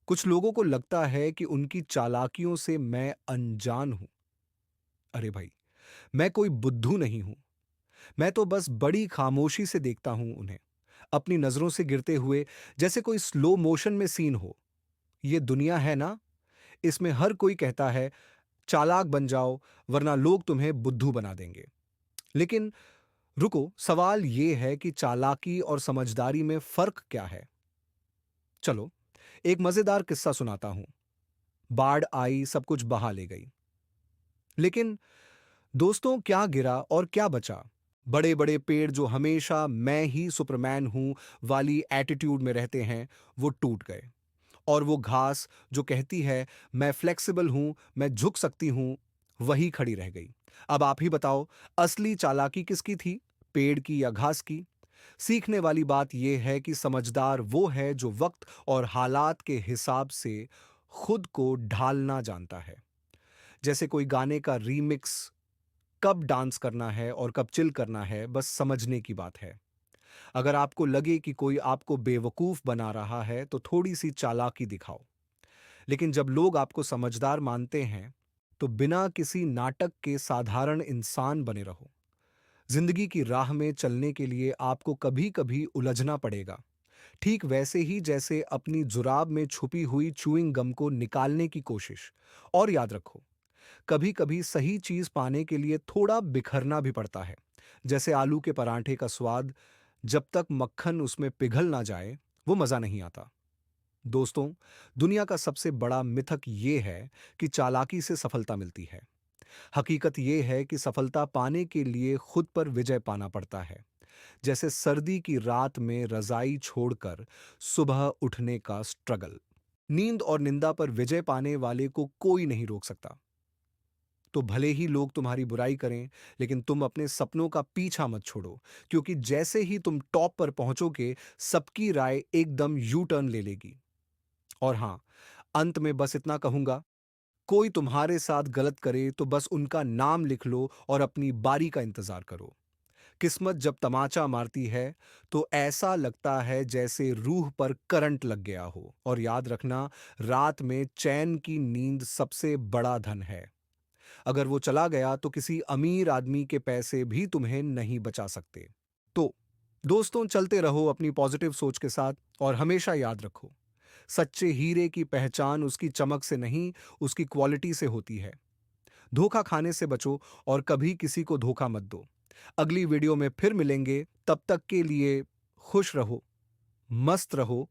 कुछ लोगों को लगता है कि उनकी चालाकियों से मैं अनजान हूं। अरे भाई, मैं कोई बुद्धू नहीं हूं। मैं तो बस बड़ी खामोशी से देखता हूं उन्हें, अपनी नजरों से गिरते हुए, जैसे कोई स्लो मोशन में सीन हो। ये दुनिया है ना, इसमें हर कोई कहता है चालाक बन जाओ, वरना लोग तुम्हें बुद्धू बना देंगे। लेकिन रुको, सवाल ये है कि चालाकी और समझदारी में फर्क क्या है। चलो, एक मजेदार किस्सा सुनाता हूं। बाढ़ आई, सब कुछ बहा ले गई। लेकिन दोस्तों, क्या गिरा और क्या बचा? बड़े बड़े पेड़ जो हमेशा मैं ही सुपरमैन हूं वाली एटीट्यूड में रहते हैं, वो टूट गए। और वो घास जो कहती है मैं फ्लेक्सिबल हूं, मैं झुक सकती हूं, वही खड़ी रह गई। अब आप ही बताओ, असली चालाकी किसकी थी, पेड़ की या घास की? सीखने वाली बात यह है कि समझदार वो है जो वक्त और हालात के हिसाब से खुद को ढालना जानता है। जैसे कोई गाने का रीमिक्स, कब डांस करना है और कब चिल करना है, बस समझने की बात है। अगर आपको लगे कि कोई आपको बेवकूफ बना रहा है, तो थोड़ी सी चालाकी दिखाओ। लेकिन जब लोग आपको समझदार मानते हैं, तो बिना किसी नाटक के साधारण इंसान बने रहो। जिंदगी की राह में चलने के लिए आपको कभी कभी उलझना पड़ेगा, ठीक वैसे ही जैसे अपनी जुराब में छुपी हुई च्युइंग गम को निकालने की कोशिश। और याद रखो, कभी कभी सही चीज पाने के लिए थोड़ा बिखरना भी पड़ता है। जैसे आलू के पराठे का स्वाद, जब तक मक्खन उसमें पिघल ना जाए, वो मजा नहीं आता। दोस्तों, दुनिया का सबसे बड़ा मिथक ये है कि चालाकी से सफलता मिलती है। हकीकत ये है कि सफलता पाने के लिए खुद पर विजय पाना पड़ता है। जैसे सर्दी की रात में रजाई छोड़कर सुबह उठने का स्ट्रगल। नींद और निंदा पर विजय पाने वाले को कोई नहीं रोक सकता। तो भले ही लोग तुम्हारी बुराई करें, लेकिन तुम अपने सपनों का पीछा मत छोड़ो, क्योंकि जैसे ही तुम टॉप पर पहुंचोगे, सबकी राय एकदम यू टर्न ले लेगी। और हां, अंत में बस इतना कहूंगा, कोई तुम्हारे साथ गलत करे तो बस उनका नाम लिख लो और अपनी बारी का इंतजार करो। किस्मत जब तमाचा मारती है, तो ऐसा लगता है जैसे रूह पर करंट लग गया हो। और याद रखना, रात में चैन की नींद सबसे बड़ा धन है। अगर वो चला गया तो किसी अमीर आदमी के पैसे भी तुम्हें नहीं बचा सकते। तो दोस्तों, चलते रहो अपनी पॉजिटिव सोच के साथ, और हमेशा याद रखो, सच्चे हीरे की पहचान उसकी चमक से नहीं, उसकी क्वालिटी से होती है। धोखा खाने से बचो और कभी किसी को धोखा मत दो। अगली वीडियो में फिर मिलेंगे, तब तक के लिए खुश रहो, मस्त रहो